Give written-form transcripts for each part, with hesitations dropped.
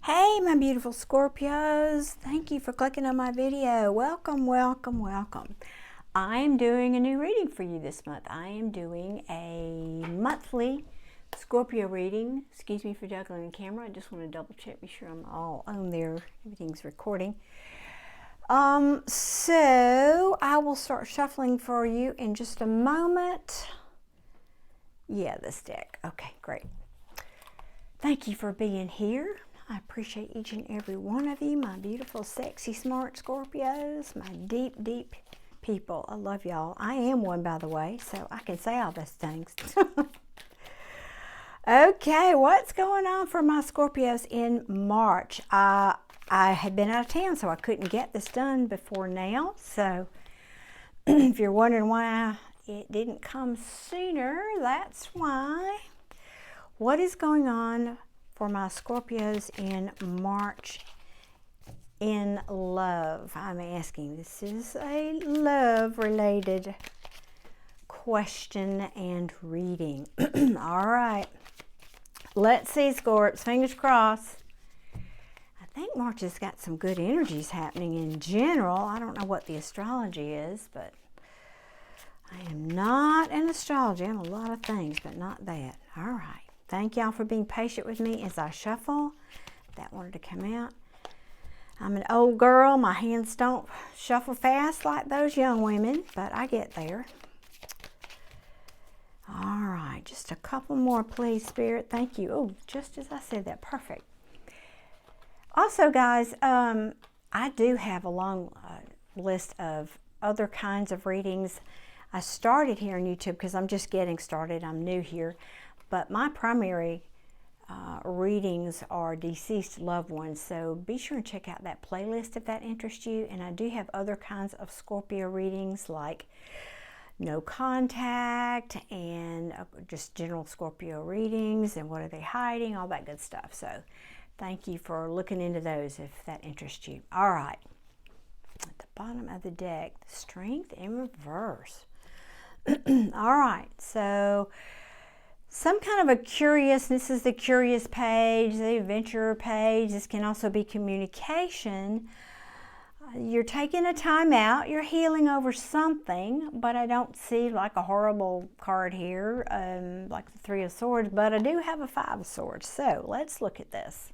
Hey, my beautiful Scorpios. Thank you for clicking on my video. Welcome, welcome, welcome. I am doing a new reading for you this month. I am doing a monthly Scorpio reading. Excuse me for juggling the camera. I just want to double check, be sure I'm all on there. Everything's recording. So I will start shuffling for you in just a moment. Yeah, this deck. Okay, great. Thank you for being here. I appreciate each and every one of you, my beautiful, sexy, smart Scorpios, my deep, deep people. I love y'all. I am one, by the way, so I can say all those things. Okay, what's going on for my Scorpios in March? I had been out of town, so I couldn't get this done before now. So if you're wondering why it didn't come sooner, that's why. What is going on for my Scorpios in March in love? I'm asking. This is a love-related question and reading. All right. Let's see, Scorps. Fingers crossed. I think March has got some good energies happening in general. I don't know what the astrology is, but I am not an astrology. I'm a lot of things, but not that. All right. Thank y'all for being patient with me as I shuffle. That wanted to come out. I'm an old girl. My hands don't shuffle fast like those young women, but I get there. All right, just a couple more, please, Spirit. Thank you. Oh, just as I said that. Perfect. Also, guys, I do have a long list of other kinds of readings. I started here on YouTube because I'm just getting started. I'm new here. But my primary readings are deceased loved ones, so be sure and check out that playlist if that interests you. And I do have other kinds of Scorpio readings like no contact and just general Scorpio readings and what are they hiding, all that good stuff. So thank you for looking into those if that interests you. All right, at the bottom of the deck, Strength in reverse. All right, so some kind of a curious, this is the curious page, the adventure page. This can also be communication. You're taking a time out, you're healing over something, but I don't see like a horrible card here, like the Three of Swords, but I do have a Five of Swords. So let's look at this.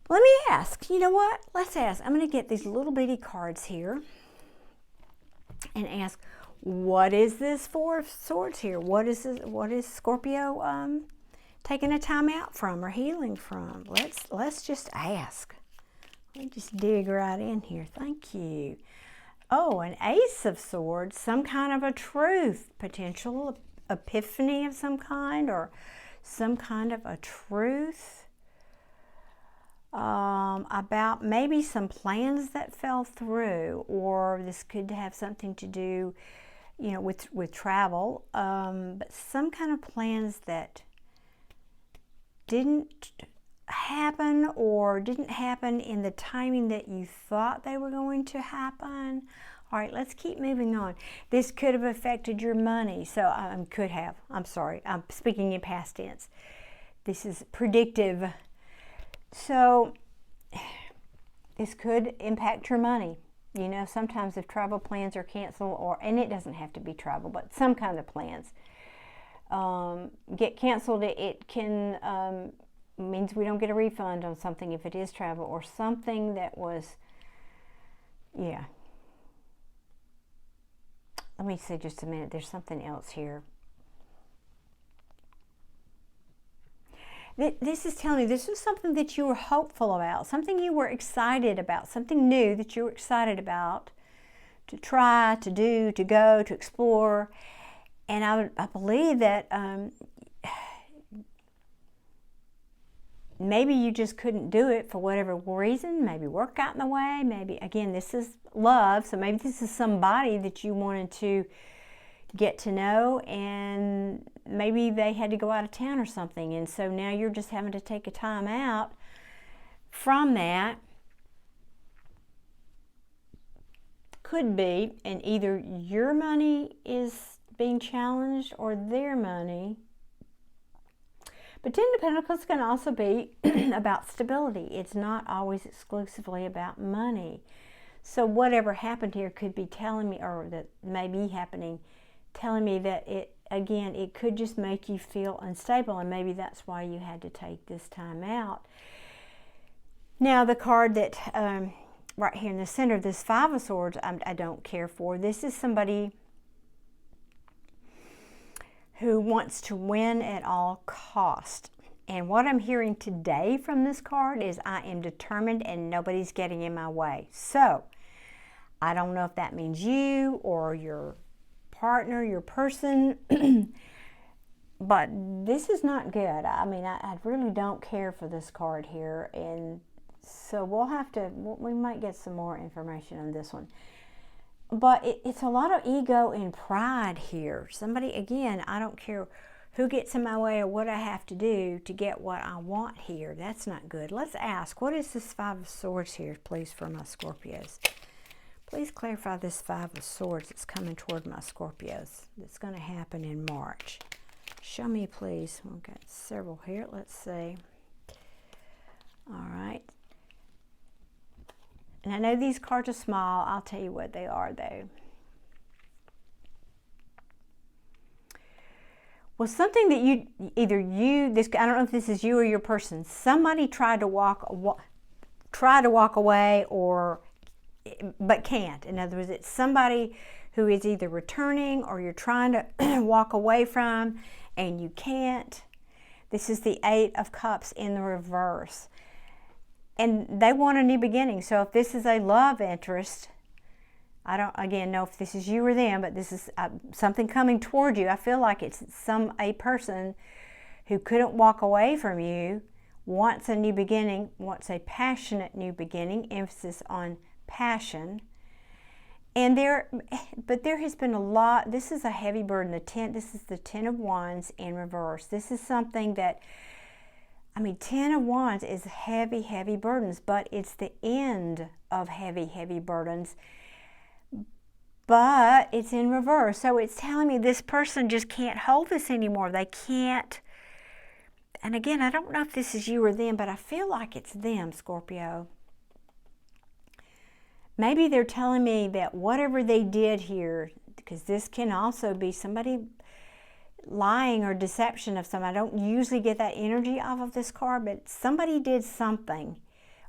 Let me ask, you know what? Let's ask. I'm going to get these little bitty cards here and ask, what is this Four of Swords here? What is this, what is Scorpio taking a time out from or healing from? Let's just ask. Let me just dig right in here. Thank you. Oh, an Ace of Swords, some kind of a truth, potential epiphany of some kind, or some kind of a truth about maybe some plans that fell through, or this could have something to do, you know, with travel, but some kind of plans that didn't happen or didn't happen in the timing that you thought they were going to happen. All right, let's keep moving on. This could have affected your money. So could have. I'm sorry. I'm speaking in past tense. This is predictive. So this could impact your money. You know, sometimes if travel plans are canceled, and it doesn't have to be travel, but some kind of plans get canceled, it can means we don't get a refund on something if it is travel, or something that was, yeah. Let me see just a minute. There's something else here. This is telling me this was something that you were hopeful about, something you were excited about, something new that you were excited about to try, to do, to go, to explore. And I believe that maybe you just couldn't do it for whatever reason. Maybe work got in the way. Maybe, again, this is love, so maybe this is somebody that you wanted to get to know, and maybe they had to go out of town or something, and so now you're just having to take a time out from that. Could be, and either your money is being challenged or their money. But Ten of Pentacles can also be about stability. It's not always exclusively about money. So whatever happened here could be telling me, or that may be happening, telling me that it could just make you feel unstable, and maybe that's why you had to take this time out. Now the card that right here in the center, this Five of Swords, I don't care for. This is somebody who wants to win at all cost. And what I'm hearing today from this card is I am determined and nobody's getting in my way. So I don't know if that means you or your partner, your person, but this is not good. I mean, I really don't care for this card here, and so we might get some more information on this one. But it's a lot of ego and pride here. Somebody, again, I don't care who gets in my way or what I have to do to get what I want here. That's not good. Let's ask, what is this Five of Swords here, please, for my Scorpios? Please clarify this Five of Swords that's coming toward my Scorpios. That's going to happen in March. Show me, please. We've got several here. Let's see. All right. And I know these cards are small. I'll tell you what they are, though. Well, something that I don't know if this is you or your person. Somebody tried to walk away, but can't. In other words, it's somebody who is either returning or you're trying to walk away from, and you can't. This is the Eight of Cups in the reverse. And they want a new beginning. So if this is a love interest, I don't, again, know if this is you or them, but this is something coming toward you. I feel like it's a person who couldn't walk away from you, wants a new beginning, wants a passionate new beginning, emphasis on passion. And there has been a lot. This is a heavy burden. This is the Ten of Wands in reverse. This is something that, I mean, Ten of Wands is heavy, heavy burdens, but it's the end of heavy, heavy burdens. But it's in reverse. So it's telling me this person just can't hold this anymore. They can't. And again, I don't know if this is you or them, but I feel like it's them, Scorpio. Maybe they're telling me that whatever they did here, because this can also be somebody lying or deception of some. I don't usually get that energy off of this card, but somebody did something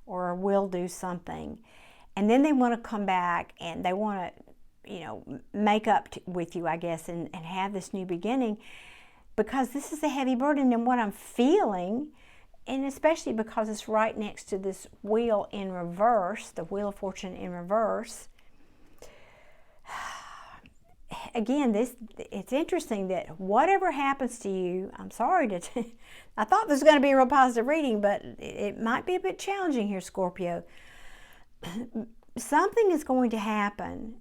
or will do something. And then they want to come back and they want to, make up with you, I guess, and have this new beginning, because this is a heavy burden. And what I'm feeling, and especially because it's right next to this wheel in reverse, the Wheel of Fortune in reverse. Again, it's interesting that whatever happens to you, I'm sorry to, I thought this was going to be a real positive reading, but it might be a bit challenging here, Scorpio. Something is going to happen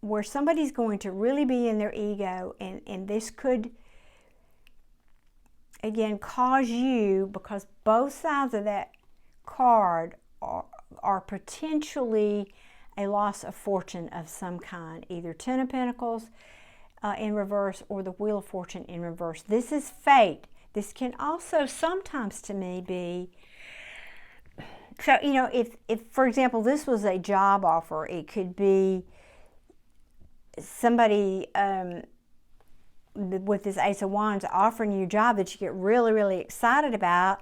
where somebody's going to really be in their ego, and this could, again, cause you, because both sides of that card are potentially a loss of fortune of some kind, either Ten of Pentacles in reverse or the Wheel of Fortune in reverse. This is fate. This can also sometimes to me be, so, if for example, this was a job offer, it could be somebody with this Ace of Wands offering you a job that you get really, really excited about,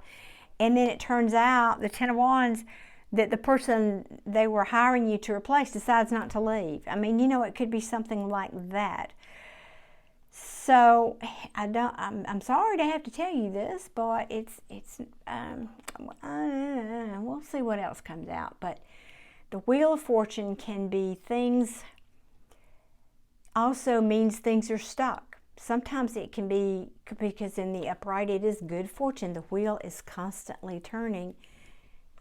and then it turns out, the Ten of Wands, that the person they were hiring you to replace decides not to leave. I mean, it could be something like that. So I'm sorry to have to tell you this, but we'll see what else comes out. But the Wheel of Fortune can be things, also means things are stuck. Sometimes it can be, because in the upright it is good fortune. The wheel is constantly turning.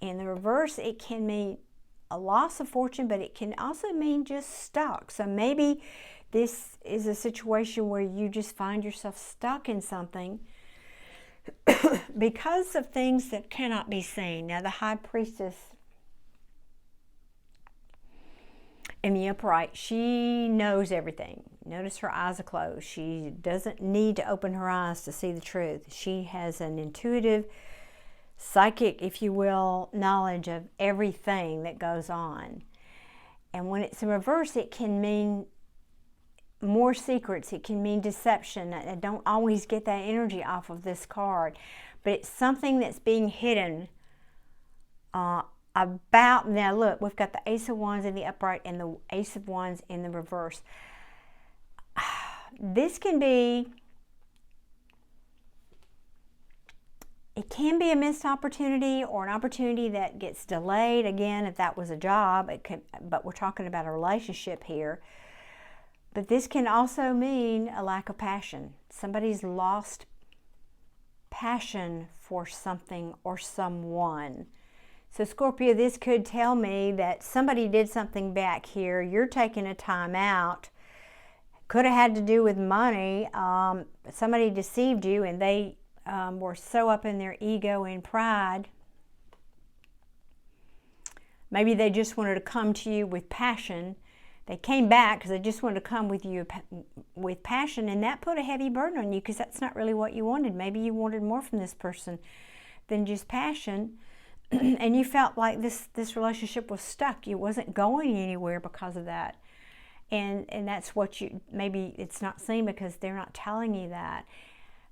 In the reverse, it can mean a loss of fortune, but it can also mean just stuck. So maybe this is a situation where you just find yourself stuck in something because of things that cannot be seen. Now, the High Priestess in the upright, she knows everything. Notice her eyes are closed. She doesn't need to open her eyes to see the truth. She has an intuitive, psychic, if you will, knowledge of everything that goes on. And when it's in reverse, it can mean more secrets. It can mean deception. I don't always get that energy off of this card, but it's something that's being hidden about. Now look, we've got the Ace of Wands in the upright and the Ace of Wands in the reverse. This can be, it can be a missed opportunity or an opportunity that gets delayed. Again, if that was a job, it could, but we're talking about a relationship here. But this can also mean a lack of passion. Somebody's lost passion for something or someone. So Scorpio, this could tell me that somebody did something back here. You're taking a time out. Could have had to do with money. Somebody deceived you and they were so up in their ego and pride. Maybe they just wanted to come to you with passion. They came back because they just wanted to come with you with passion, and that put a heavy burden on you because that's not really what you wanted. Maybe you wanted more from this person than just passion, and you felt like this relationship was stuck. It wasn't going anywhere because of that, and that's what you, maybe it's not seen because they're not telling you that.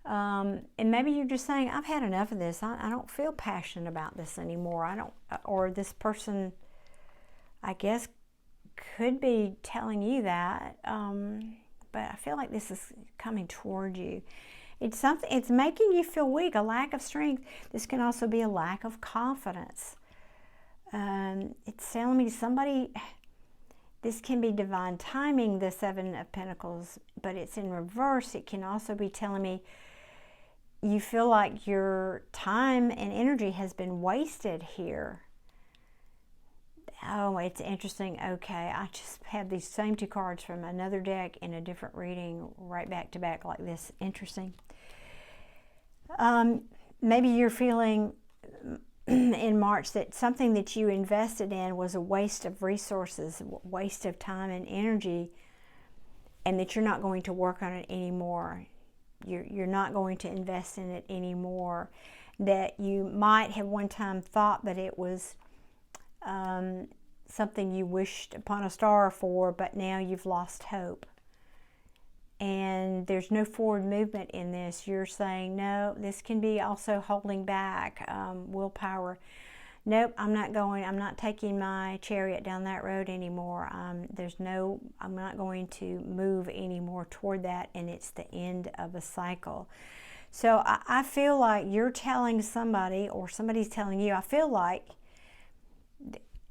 And maybe you're just saying, I've had enough of this. I don't feel passionate about this anymore. I don't, or this person, I guess, could be telling you that, but I feel like this is coming toward you. It's something, it's making you feel weak, a lack of strength. This can also be a lack of confidence. It's telling me somebody, this can be divine timing, the Seven of Pentacles, but it's in reverse. It can also be telling me you feel like your time and energy has been wasted here. Oh, it's interesting. Okay, I just had these same two cards from another deck in a different reading right back to back like this. Interesting. Maybe you're feeling in March that something that you invested in was a waste of resources, waste of time and energy, and that you're not going to work on it anymore. You're not going to invest in it anymore. That you might have one time thought that it was something you wished upon a star for, but now you've lost hope. And there's no forward movement in this. You're saying, no, this can be also holding back, willpower. Nope, I'm not taking my chariot down that road anymore. I'm not going to move anymore toward that, and it's the end of a cycle. So I feel like you're telling somebody, or somebody's telling you, I feel like,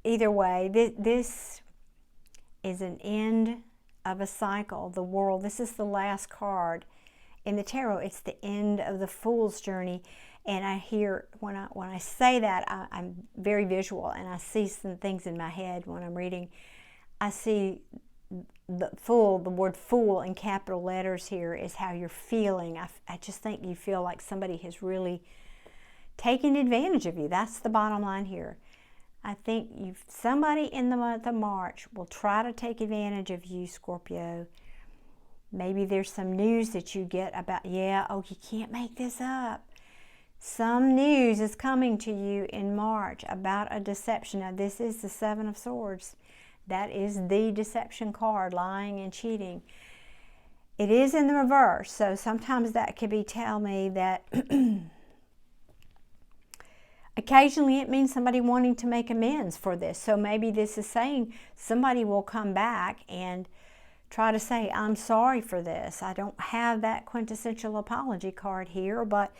either way, this is an end of a cycle. The world, this is the last card in the tarot. It's the end of the Fool's journey. And I hear, when I say that, I'm very visual, and I see some things in my head when I'm reading. I see the word fool in capital letters here is how you're feeling. I just think you feel like somebody has really taken advantage of you. That's the bottom line here. I think somebody in the month of March will try to take advantage of you, Scorpio. Maybe there's some news that you get about, yeah, oh, you can't make this up. Some news is coming to you in March about a deception. Now, this is the Seven of Swords. That is the deception card, lying and cheating. It is in the reverse, so sometimes that could be tell me that occasionally it means somebody wanting to make amends for this. So maybe this is saying somebody will come back and try to say, I'm sorry for this. I don't have that quintessential apology card here, but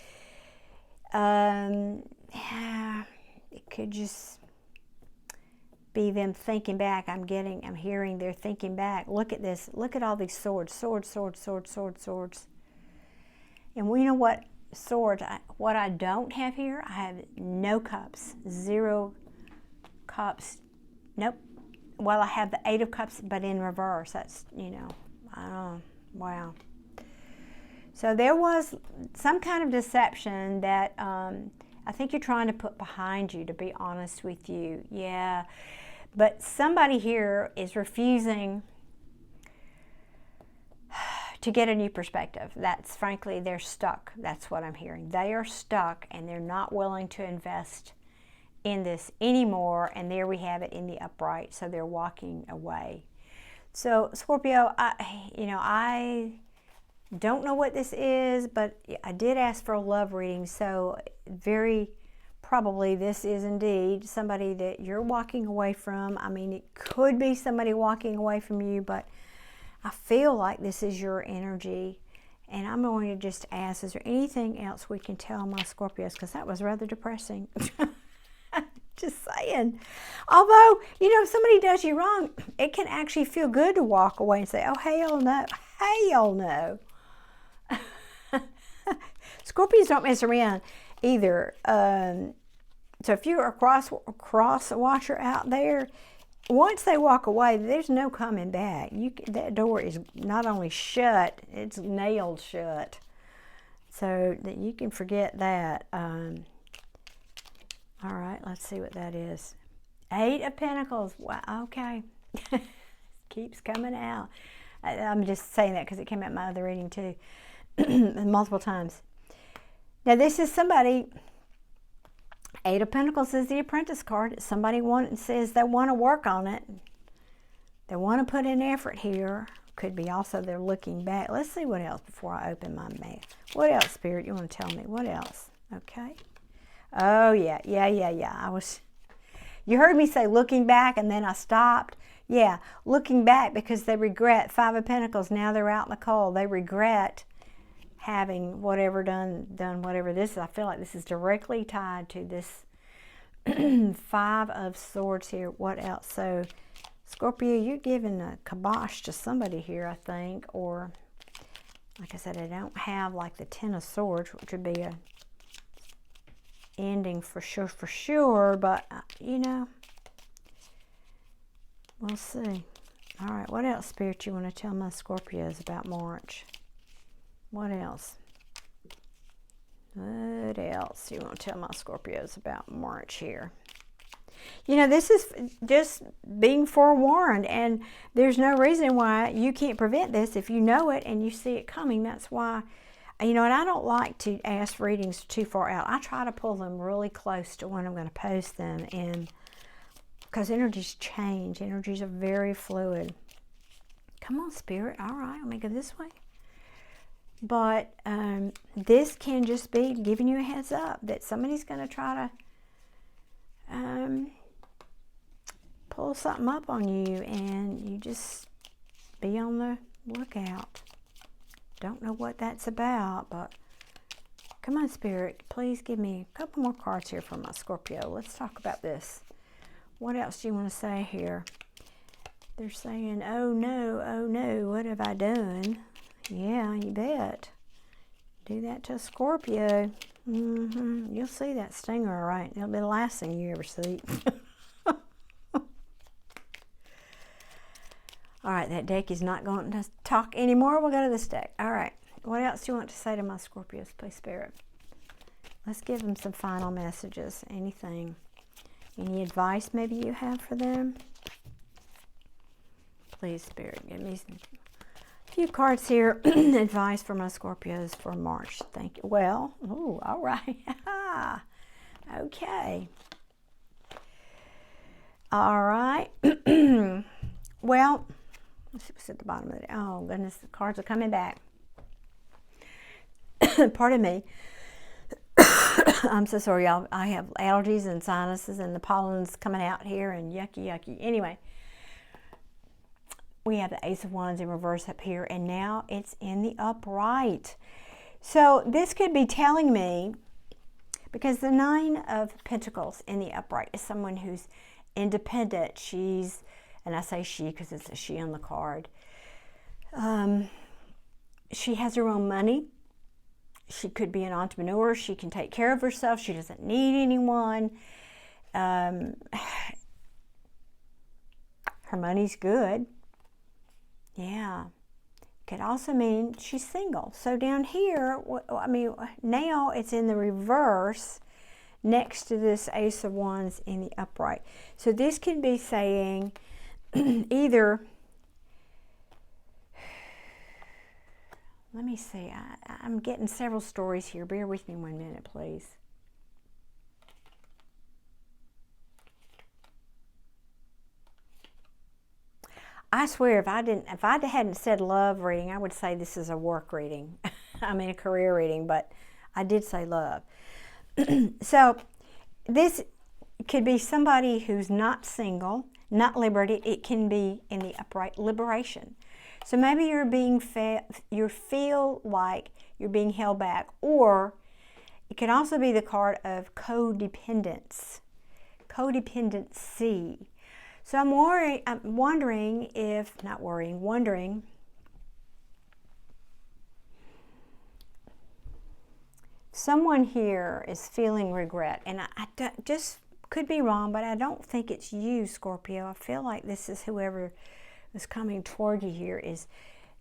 yeah, it could just be them thinking back. I'm hearing they're thinking back. Look at this. Look at all these swords. Swords, swords, swords, swords, swords. And we know what swords, what I don't have here, I have no cups, 0 cups. Nope. Well, I have the 8 of cups, but in reverse. That's, you know, I don't know. Wow. So there was some kind of deception that I think you're trying to put behind you, to be honest with you. Yeah. But somebody here is refusing to get a new perspective. That's frankly, they're stuck. That's what I'm hearing. They are stuck and they're not willing to invest in this anymore. And there we have it in the upright. So they're walking away. So Scorpio, I don't know what this is, but I did ask for a love reading. So very probably this is indeed somebody that you're walking away from. I mean, it could be somebody walking away from you, but I feel like this is your energy. And I'm going to just ask, is there anything else we can tell my Scorpios? Because that was rather depressing. Just saying. Although, if somebody does you wrong, it can actually feel good to walk away and say, oh, hell no. Hell no. Scorpios don't mess around either. So if you're a cross watcher out there, once they walk away, there's no coming back. That door is not only shut, it's nailed shut. So that you can forget that. All right, let's see what that is. 8 of Pentacles. Wow, okay. Keeps coming out. I'm just saying that because it came out in my other reading too. Multiple times. Now this is somebody... 8 of Pentacles is the Apprentice card. Somebody says they want to work on it. They want to put in effort here. Could be also they're looking back. Let's see what else before I open my mail. What else, Spirit, you want to tell me? What else? Okay. Oh, yeah. You heard me say looking back and then I stopped. Yeah, looking back because they regret. 5 of Pentacles, now they're out in the cold. They regret having whatever done whatever this is. I feel like this is directly tied to this 5 of Swords here. What else? So Scorpio, you're giving a kibosh to somebody here, I think, or like I said, I don't have like the 10 of Swords, which would be a ending for sure, but we'll see. All right, what else, Spirit, you want to tell my Scorpios about March? What else? What else you want to tell my Scorpios about March here? This is just being forewarned, and there's no reason why you can't prevent this if you know it and you see it coming. That's why, and I don't like to ask readings too far out. I try to pull them really close to when I'm going to post them, and because energies change. Energies are very fluid. Come on, Spirit. All right, let me go this way. But this can just be giving you a heads up that somebody's going to try to pull something up on you, and you just be on the lookout. Don't know what that's about, but come on, Spirit. Please give me a couple more cards here for my Scorpio. Let's talk about this. What else do you want to say here? They're saying, oh no, what have I done? Yeah, you bet. Do that to a Scorpio. You'll see that stinger, all right. It'll be the last thing you ever see. All right, that deck is not going to talk anymore. We'll go to this deck. All right. What else do you want to say to my Scorpios, please, Spirit? Let's give them some final messages. Anything. Any advice maybe you have for them? Please, Spirit, give me some few cards here. Advice for my Scorpios for March. Thank you. Well, ooh, all right. Okay. All right. Well, let's see what's at the bottom of it. Oh, goodness, the cards are coming back. Pardon me. I'm so sorry, y'all. I have allergies and sinuses and the pollen's coming out here and yucky. Anyway. We have the Ace of Wands in reverse up here, and now it's in the upright. So this could be telling me, because the 9 of Pentacles in the upright is someone who's independent. She's, and I say she because it's a she on the card. She has her own money. She could be an entrepreneur. She can take care of herself. She doesn't need anyone. Her money's good. Yeah. Could also mean she's single. So down here, I mean, now it's in the reverse next to this Ace of Wands in the upright. So this could be saying either Let me see. I'm getting several stories here. Bear with me 1 minute, please. I swear, if I hadn't said love reading, I would say this is a work reading. I mean, a career reading, but I did say love. So this could be somebody who's not single, not liberated. It can be in the upright liberation. So maybe you're being you feel like you're being held back, or it can also be the card of codependency. So I'm wondering if, not worrying, wondering someone here is feeling regret. And I just could be wrong, but I don't think it's you, Scorpio. I feel like this is whoever is coming toward you here is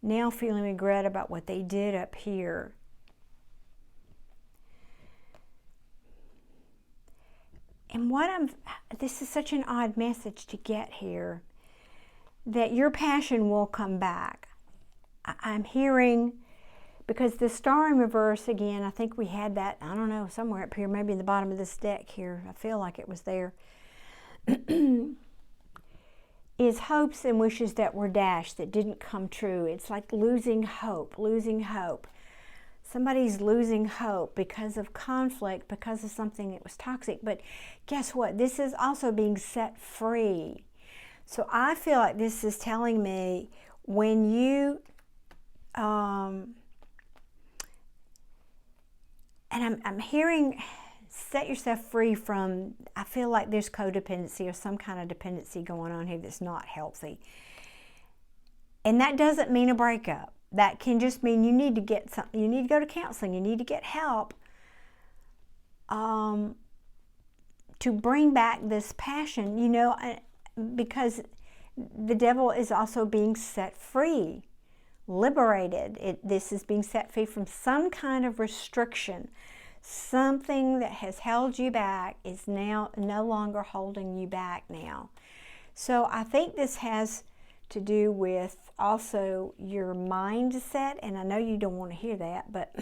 now feeling regret about what they did up here. And this is such an odd message to get here, that your passion will come back. I'm hearing, because the star in reverse, again, I think we had that, I don't know, somewhere up here, maybe in the bottom of this deck here. I feel like it was there. Is hopes and wishes that were dashed, that didn't come true. It's like losing hope, losing hope. Somebody's losing hope because of conflict, because of something that was toxic. But guess what? This is also being set free. So I feel like this is telling me when you, and I'm hearing, set yourself free from, I feel like there's codependency or some kind of dependency going on here that's not healthy. And that doesn't mean a breakup. That can just mean you need to get something, you need to go to counseling, you need to get help to bring back this passion, you know, because the devil is also being set free, liberated. This is being set free from some kind of restriction. Something that has held you back is now no longer holding you back now. So I think this has to do with also your mindset, and I know you don't want to hear that, but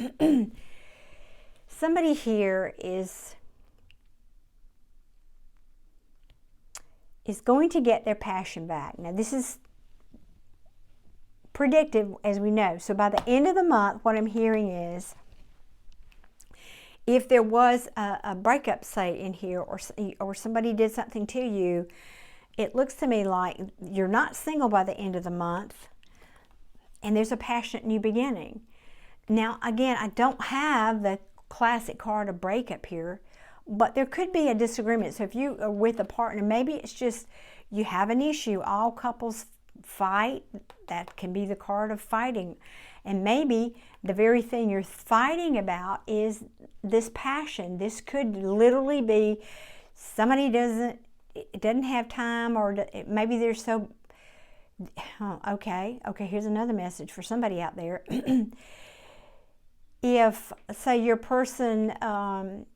somebody here is going to get their passion back. Now this is predictive, as we know. So by the end of the month, what I'm hearing is, if there was a breakup, say, in here, or somebody did something to you, it looks to me like you're not single by the end of the month, and there's a passionate new beginning. Now, again, I don't have the classic card of breakup here, but there could be a disagreement. So if you are with a partner, maybe it's just you have an issue. All couples fight. That can be the card of fighting. And maybe the very thing you're fighting about is this passion. This could literally be somebody doesn't have time, or maybe they're so, okay, here's another message for somebody out there. If, say, your person and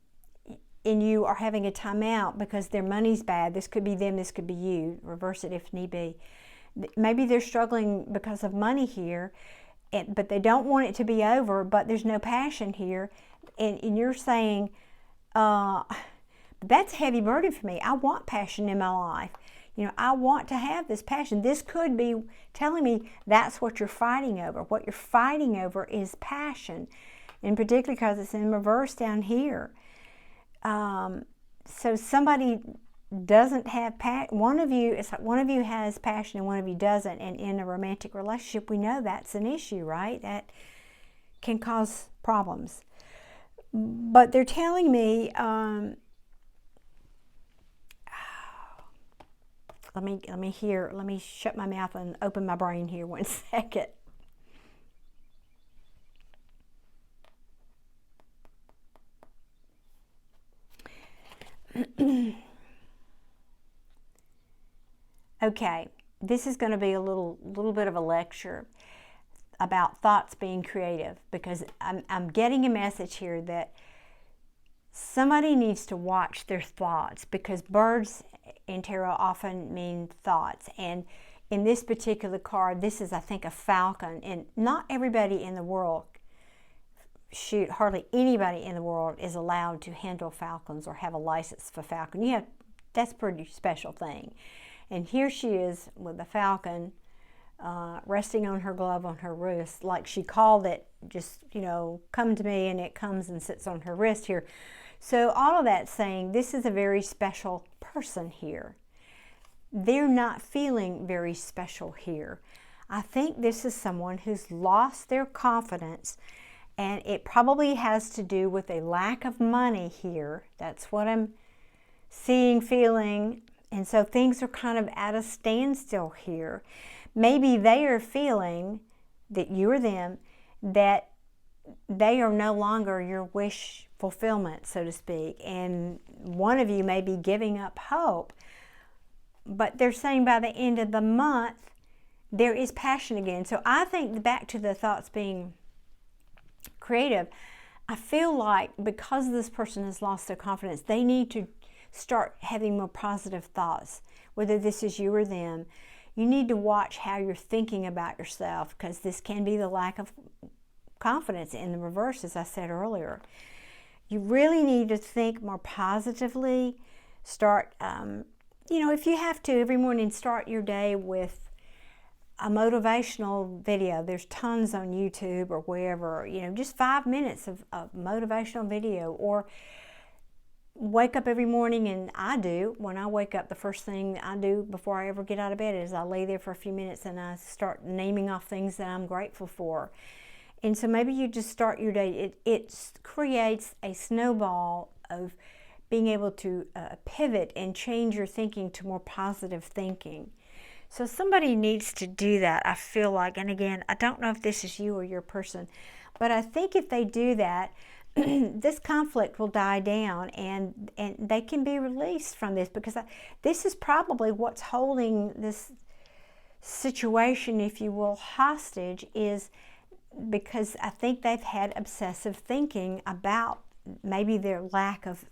you are having a timeout because their money's bad, this could be them, this could be you, reverse it if need be. Maybe they're struggling because of money here, but they don't want it to be over, but there's no passion here, and you're saying, that's a heavy burden for me. I want passion in my life. You know, I want to have this passion. This could be telling me that's what you're fighting over. What you're fighting over is passion, and particularly because it's in reverse down here. So somebody doesn't have passion. One of you has passion and one of you doesn't. And in a romantic relationship, we know that's an issue, right? That can cause problems. But they're telling me, let me shut my mouth and open my brain here 1 second. Okay, this is going to be a little bit of a lecture about thoughts being creative, because I'm getting a message here that somebody needs to watch their thoughts, because birds in tarot often mean thoughts, and in this particular card, this is, I think, a falcon. And not everybody in the world, shoot, hardly anybody in the world is allowed to handle falcons or have a license for falcon. That's a pretty special thing. And here she is with the falcon resting on her glove on her wrist, like she called it, just, come to me, and it comes and sits on her wrist here. So all of that saying this is a very special person here. They're not feeling very special here. I think this is someone who's lost their confidence, and it probably has to do with a lack of money here. That's what I'm seeing, feeling. And so things are kind of at a standstill here. Maybe they are feeling that you or them, that they are no longer your wish fulfillment, so to speak. And one of you may be giving up hope. But they're saying by the end of the month, there is passion again. So I think back to the thoughts being creative, I feel like because this person has lost their confidence, they need to start having more positive thoughts, whether this is you or them. You need to watch how you're thinking about yourself, because this can be the lack of confidence in the reverse, as I said earlier. You really need to think more positively. Start, if you have to, every morning start your day with a motivational video. There's tons on YouTube or wherever, just 5 minutes of motivational video. Or wake up every morning, and when I wake up, the first thing I do before I ever get out of bed is I lay there for a few minutes and I start naming off things that I'm grateful for. And so maybe you just start your day. It creates a snowball of being able to pivot and change your thinking to more positive thinking. So somebody needs to do that, I feel like. And again, I don't know if this is you or your person, but I think if they do that, this conflict will die down, and they can be released from this, because this is probably what's holding this situation, if you will, hostage, is because I think they've had obsessive thinking about maybe their lack of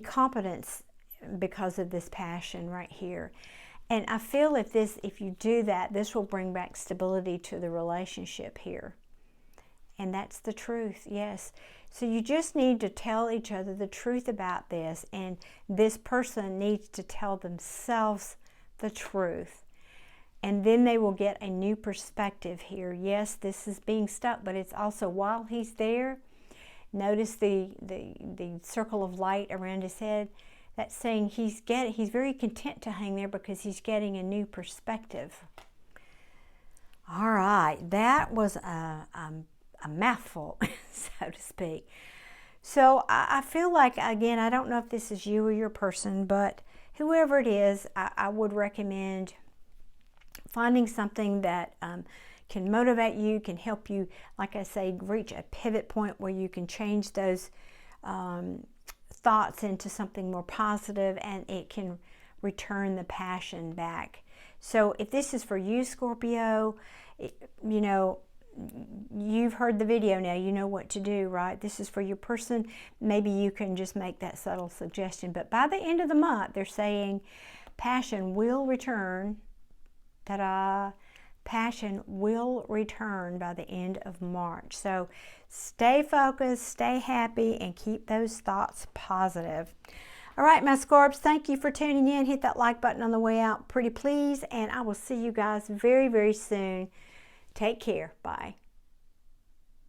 competence because of this passion right here. And I feel if you do that, this will bring back stability to the relationship here. And that's the truth, yes. So you just need to tell each other the truth about this, and this person needs to tell themselves the truth. And then they will get a new perspective here. Yes, this is being stuck, but it's also while he's there, notice the circle of light around his head. That's saying he's very content to hang there because he's getting a new perspective. All right, that was a mouthful, so to speak. So I feel like, again, I don't know if this is you or your person, but whoever it is, I would recommend finding something that can motivate you, can help you, like I say, reach a pivot point where you can change those thoughts into something more positive, and it can return the passion back. So if this is for you, Scorpio, you've heard the video now, you know what to do, right? This is for your person. Maybe you can just make that subtle suggestion. But by the end of the month, they're saying passion will return. Ta-da! Passion will return by the end of March. So stay focused, stay happy, and keep those thoughts positive. All right, my Scorps, thank you for tuning in. Hit that like button on the way out, pretty please. And I will see you guys very, very soon. Take care. Bye.